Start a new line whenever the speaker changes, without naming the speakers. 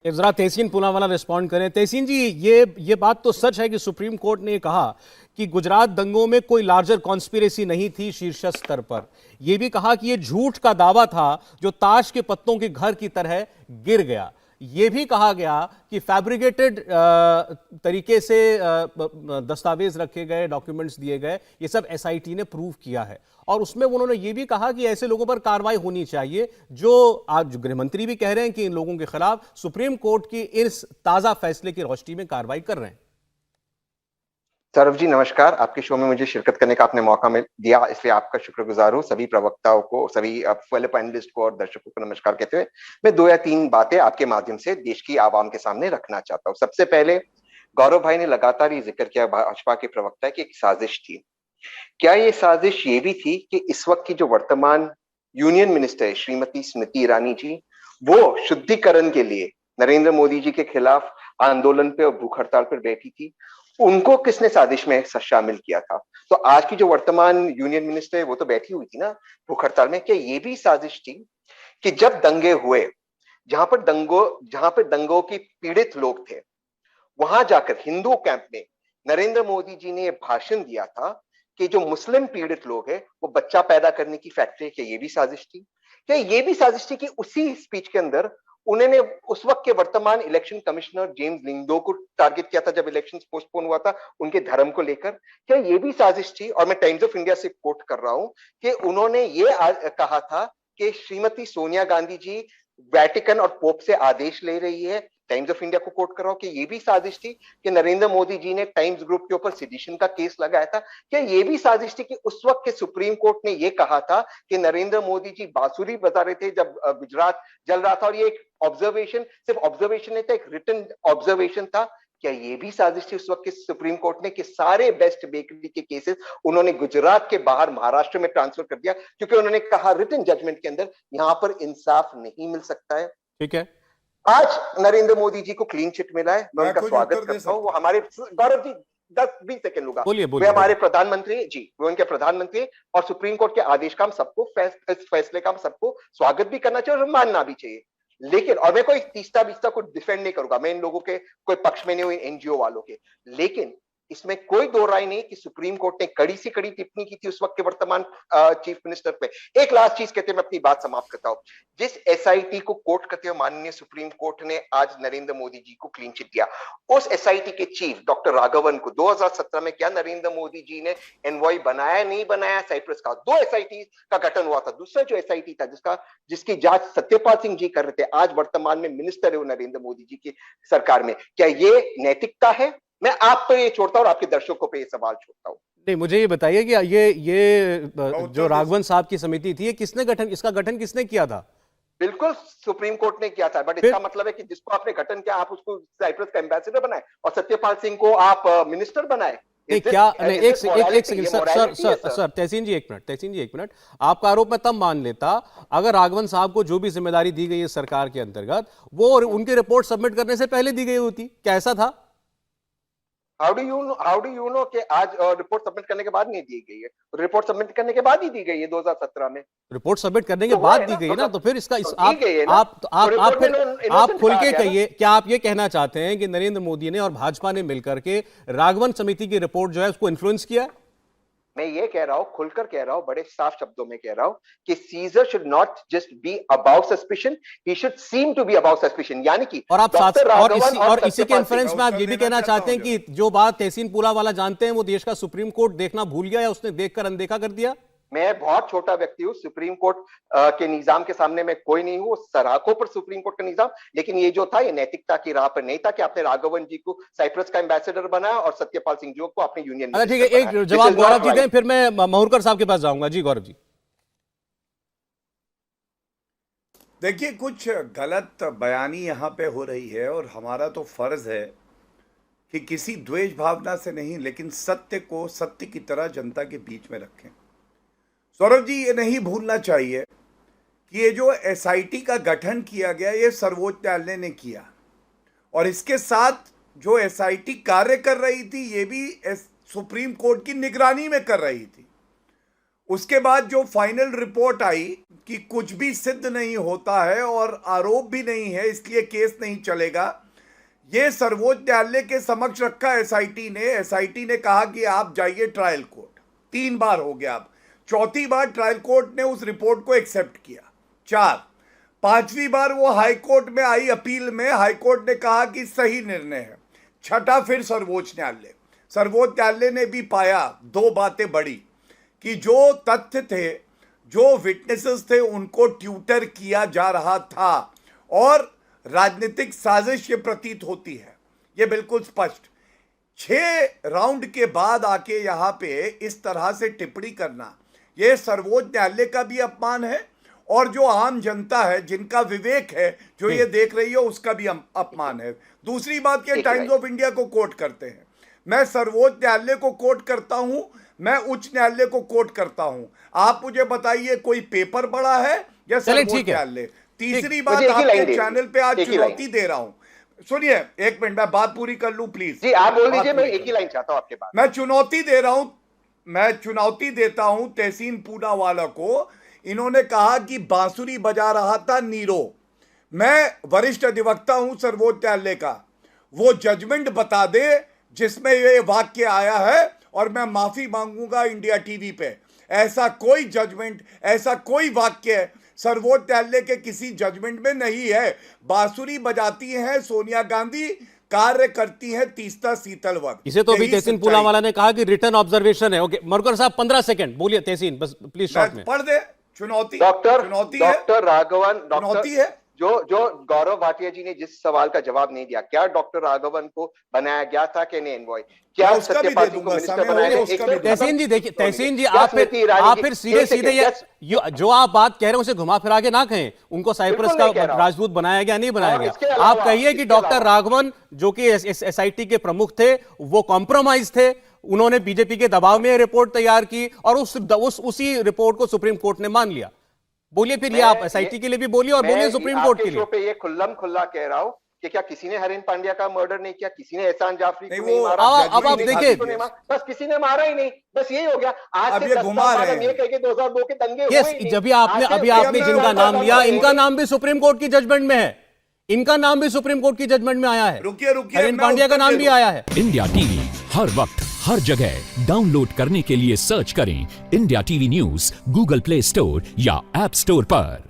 जरा तहसीन पूनावाला रिस्पॉन्ड करें। तहसीन जी, ये बात तो सच है कि सुप्रीम कोर्ट ने कहा कि गुजरात दंगों में कोई लार्जर कॉन्स्पिरेसी नहीं थी शीर्ष स्तर पर। यह भी कहा कि यह झूठ का दावा था जो ताश के पत्तों के घर की तरह गिर गया। यह भी कहा गया कि फैब्रिकेटेड तरीके से दस्तावेज रखे गए, डॉक्यूमेंट्स दिए गए, ये सब एसआईटी ने प्रूव किया है। और उसमें उन्होंने ये भी कहा कि ऐसे लोगों पर कार्रवाई होनी चाहिए जो आज गृह मंत्री भी कह रहे हैं कि इन लोगों के खिलाफ सुप्रीम कोर्ट की इस ताजा फैसले की रोशनी में कार्रवाई कर रहे हैं।
सौरभ जी नमस्कार। आपके शो में मुझे शिरकत करने का आपने मौका दिया, इसलिए आपका शुक्रगुजार हूँ। सभी प्रवक्ताओं को, सभी फेलो पैनलिस्ट को और दर्शकों को नमस्कार कहते हुए मैं 2 या 3 बातें आपके माध्यम से देश की आवाम के सामने रखना चाहता हूँ। सबसे पहले, गौरव भाई ने लगातार ये जिक्र किया, भाजपा के प्रवक्ता, की एक साजिश थी। क्या ये साजिश ये भी थी कि इस वक्त की जो वर्तमान यूनियन मिनिस्टर है श्रीमती स्मृति ईरानी जी, वो शुद्धिकरण के लिए नरेंद्र मोदी जी के खिलाफ आंदोलन पे और भूख हड़ताल पर बैठी थी? उनको किसने साजिश में शामिल किया था? तो आज की जो वर्तमान यूनियन मिनिस्टर है वो तो बैठी हुई थी ना भूख हड़ताल में। क्या ये भी साजिश थी कि जब दंगे हुए, जहां पर दंगों की पीड़ित लोग थे, वहां जाकर हिंदू कैंप में नरेंद्र मोदी जी ने भाषण दिया था कि जो मुस्लिम पीड़ित लोग हैं वो बच्चा पैदा करने की फैक्ट्री है? क्या ये भी साजिश थी? क्या ये भी साजिश थी कि उसी स्पीच के अंदर उन्होंने उस वक्त के वर्तमान इलेक्शन कमिश्नर जेम्स लिंगडो को टारगेट किया था जब इलेक्शन पोस्टपोन हुआ था उनके धर्म को लेकर? क्या ये भी साजिश थी? और मैं टाइम्स ऑफ इंडिया से कोट कर रहा हूं कि उन्होंने ये कहा था कि श्रीमती सोनिया गांधी जी वेटिकन और पोप से आदेश ले रही है। टाइम्स ऑफ इंडिया को कोट कर रहा हूं कि ये भी साजिश थी कि नरेंद्र मोदी जी ने टाइम्स ग्रुप के ऊपर सेडिशन का केस लगाया था। क्या ये भी साजिश थी कि उस वक्त के सुप्रीम कोर्ट ने ये कहा था कि नरेंद्र मोदी जी बांसुरी बजा रहे थे जब गुजरात जल रहा था, और ये एक ऑब्जर्वेशन, सिर्फ ऑब्जर्वेशन नहीं था, एक रिटन ऑब्जर्वेशन था? क्या ये भी साजिश थी उस वक्त के सुप्रीम कोर्ट ने कि सारे बेस्ट बेकरी के केसेस उन्होंने गुजरात के बाहर महाराष्ट्र में ट्रांसफर कर दिया क्योंकि उन्होंने कहा रिटन जजमेंट के अंदर यहां पर इंसाफ नहीं मिल सकता है?
ठीक है।
आज नरेंद्र मोदी जी को क्लीन चिट मिला है, मैं उनका स्वागत करता हूं। वो हमारे, गौरव जी 10-20 सेकंड लूंगा,
बोलिए
वे
बोलिए।
हमारे प्रधानमंत्री जी, वो उनके प्रधानमंत्री, और सुप्रीम कोर्ट के आदेश का हम सबको, फैसले का हम सबको स्वागत भी करना चाहिए और मानना भी चाहिए। लेकिन, और मैं कोई तीसरा बीसता को डिफेंड नहीं करूंगा, मैं इन लोगों के कोई पक्ष में नहीं हुई, एनजीओ वालों के, लेकिन इसमें कोई दो राय नहीं कि सुप्रीम कोर्ट ने कड़ी से कड़ी टिप्पणी की थी उस वक्त के वर्तमान चीफ मिनिस्टर पे। एक लास्ट चीज कहते हैं, मैं अपनी बात समाप्त करता हूं। जिस एसआईटी को कोर्ट करते हुए माननीय सुप्रीम कोर्ट ने आज नरेंद्र मोदी जी को क्लीन चिट दिया, उस एसआईटी के चीफ डॉक्टर राघवन को 2017 में क्या नरेंद्र मोदी जी ने एनवॉय बनाया, नहीं बनाया साइप्रस का? 2 एसआईटी का गठन हुआ था। दूसरा जो एसआईटी था जिसकी जांच सत्यपाल सिंह जी कर रहे थे, आज वर्तमान में मिनिस्टर है वो नरेंद्र मोदी जी की सरकार में। क्या ये नैतिकता है? मैं आप पर ये छोड़ता हूं और आपके दर्शकों पे ये सवाल छोड़ता हूं।
नहीं, मुझे ये बताइए कि ये जो राघवन साहब की समिति थी, ये इसका गठन किसने किया था?
बिल्कुल सुप्रीम कोर्ट ने किया था, बट
फिर
इसका मतलब है कि जिसको आपने गठन किया आप उसको साइप्रस का एम्बेसडर बनाए और सत्यपाल सिंह को आप मिनिस्टर बनाए?
नहीं, क्या नहीं, एक सेकंड सर, तहसीन जी एक मिनट। आपका आरोप मैं तब मान लेता अगर राघवन साहब को जो भी जिम्मेदारी दी गई है सरकार के अंतर्गत, वो उनकी रिपोर्ट सबमिट करने से पहले दी गई होती। क्या ऐसा था?
हाउ डू यू नो कि आज रिपोर्ट सबमिट करने के बाद नहीं दी गई है? रिपोर्ट सबमिट करने के बाद ही दी गई है 2017 में।
रिपोर्ट सबमिट करने के बाद दी गई ना, तो फिर इसका
तो दी गई है ना?
आप खुल के कहिए, क्या आप ये कहना चाहते हैं कि नरेंद्र मोदी ने और भाजपा ने मिलकर के राघवन समिति की रिपोर्ट जो है उसको इन्फ्लुएंस किया?
मैं ये कह रहा हूं, खुलकर कह रहा हूं, बड़े साफ शब्दों में कह रहा हूं कि Caesar should not just be above suspicion, he should seem to be above suspicion. यानी कि
और आप साथ और इसी के इन्फ्लुएंस में आप ये भी कहना चाहते हैं कि जो बात तहसीन पूनावाला जानते हैं वो देश का सुप्रीम कोर्ट देखना भूल गया या उसने देखकर अनदेखा कर दिया?
मैं बहुत छोटा व्यक्ति हूं, सुप्रीम कोर्ट के निजाम के सामने मैं कोई नहीं हूं, सराखों पर सुप्रीम कोर्ट का निजाम। लेकिन ये जो था ये नैतिकता की राह पर नहीं था कि आपने राघवन जी को साइप्रस का एम्बेसडर बनाया और सत्यपाल सिंह जी को आपने यूनियन।
अच्छा ठीक है, एक जवाब गौरव जी दें, फिर मैं महुरकर साहब के पास जाऊंगा। जी गौरव जी।
देखिए, कुछ गलत बयानी यहाँ पे हो रही है और हमारा तो फर्ज है कि किसी द्वेष भावना से नहीं, लेकिन सत्य को सत्य की तरह जनता के बीच में रखें। सौरभ जी, ये नहीं भूलना चाहिए कि ये जो एसआईटी का गठन किया गया ये सर्वोच्च न्यायालय ने किया, और इसके साथ जो एसआईटी कार्य कर रही थी ये भी सुप्रीम कोर्ट की निगरानी में कर रही थी। उसके बाद जो फाइनल रिपोर्ट आई कि कुछ भी सिद्ध नहीं होता है और आरोप भी नहीं है, इसलिए केस नहीं चलेगा, ये सर्वोच्च न्यायालय के समक्ष रखा एसआईटी ने कहा कि आप जाइए ट्रायल कोर्ट। 3 बार हो गया, अब 4थी बार ट्रायल कोर्ट ने उस रिपोर्ट को एक्सेप्ट किया। 4, 5वीं बार वो हाई कोर्ट में आई, अपील में हाई कोर्ट ने कहा कि सही निर्णय है। 6ठा फिर सर्वोच्च न्यायालय ने भी पाया 2 बातें बड़ी कि जो तथ्य थे, जो विटनेसेस थे, उनको ट्यूटर किया जा रहा था और राजनीतिक साजिश ये प्रतीत होती है, ये बिल्कुल स्पष्ट। 6 राउंड के बाद आके यहाँ पे इस तरह से टिप्पणी करना, ये सर्वोच्च न्यायालय का भी अपमान है और जो आम जनता है, जिनका विवेक है, जो ये देख रही है, उसका भी अपमान है। दूसरी बात, के टाइम्स ऑफ इंडिया को कोट करते हैं। मैं सर्वोच्च न्यायालय को कोट करता हूं, मैं उच्च न्यायालय को कोट करता हूं। आप मुझे बताइए कोई पेपर बड़ा है या सर्वोच्च न्यायालय? तीसरी बात, आपके चैनल पे आज चुनौती दे रहा हूं, सुनिए 1 मिनट, मैं बात पूरी कर लूं प्लीज।
जी आप बोल दीजिए, मैं एक ही लाइन चाहता हूं आपके बात।
मैं चुनौती देता हूं तहसीन पूनावाला को। इन्होंने कहा कि बांसुरी बजा रहा था नीरो। मैं वरिष्ठ अधिवक्ता हूं सर्वोच्च न्यायालय का, वो जजमेंट बता दे जिसमें ये वाक्य आया है और मैं माफी मांगूंगा इंडिया टीवी पे। ऐसा कोई जजमेंट, ऐसा कोई वाक्य सर्वोच्च न्यायालय के किसी जजमेंट में नहीं है। बांसुरी बजाती हैं सोनिया गांधी, कार्य करती है तीस्ता शीतल वक्त।
इसे तो अभी तहसीन पूनावाला ने कहा कि रिटर्न ऑब्जर्वेशन है। ओके मरकर साहब 15 सेकंड बोलिए तहसीन, बस प्लीज शॉर्ट में
पढ़ दे। चुनौती
डॉक्टर राघवन,
चुनौती है।
जो गौरव भाटिया जी ने जिस सवाल का जवाब नहीं दिया, क्या डॉक्टर राघवन को बनाया गया था कि नहीं एनवॉय? क्या सत्यपाल को मिनिस्टर बनाया गया?
तहसीन जी देखिए, तहसीन जी आप फिर सीधे ये जो आप बात कह रहे हैं उसे घुमा फिरा के ना कहें। उनको साइप्रस का राजदूत बनाया गया, नहीं बनाया गया। आप कहिए कि डॉक्टर राघवन जो कि एसआईटी के प्रमुख थे, वो कॉम्प्रोमाइज थे, उन्होंने बीजेपी के दबाव में रिपोर्ट तैयार की और उसी रिपोर्ट को सुप्रीम कोर्ट ने मान लिया। बोलिए फिर, ये आप एसआईटी के लिए भी बोलिए और बोलिए सुप्रीम कोर्ट के लिए।
पे ये खुल्लम खुल्ला कह रहा हूं कि क्या किसी ने हरीन पांड्या का मर्डर नहीं किया, किसी ने एहसान जाफरी को नहीं मारा,
अब आप देखिए,
बस किसी ने मारा ही नहीं, बस यही हो गया। आज
से 10 साल बाद हम
ये कह के 2002 के दंगे
हुए ही नहीं। अभी आपने जिनका नाम लिया, इनका नाम भी सुप्रीम कोर्ट की जजमेंट में है, इनका नाम भी सुप्रीम कोर्ट की जजमेंट में आया है।
रुकिए
हरीन पांड्या का नाम भी आया है।
इंडिया टीवी हर वक्त हर जगह डाउनलोड करने के लिए सर्च करें India TV news Google play store या ऐप स्टोर पर।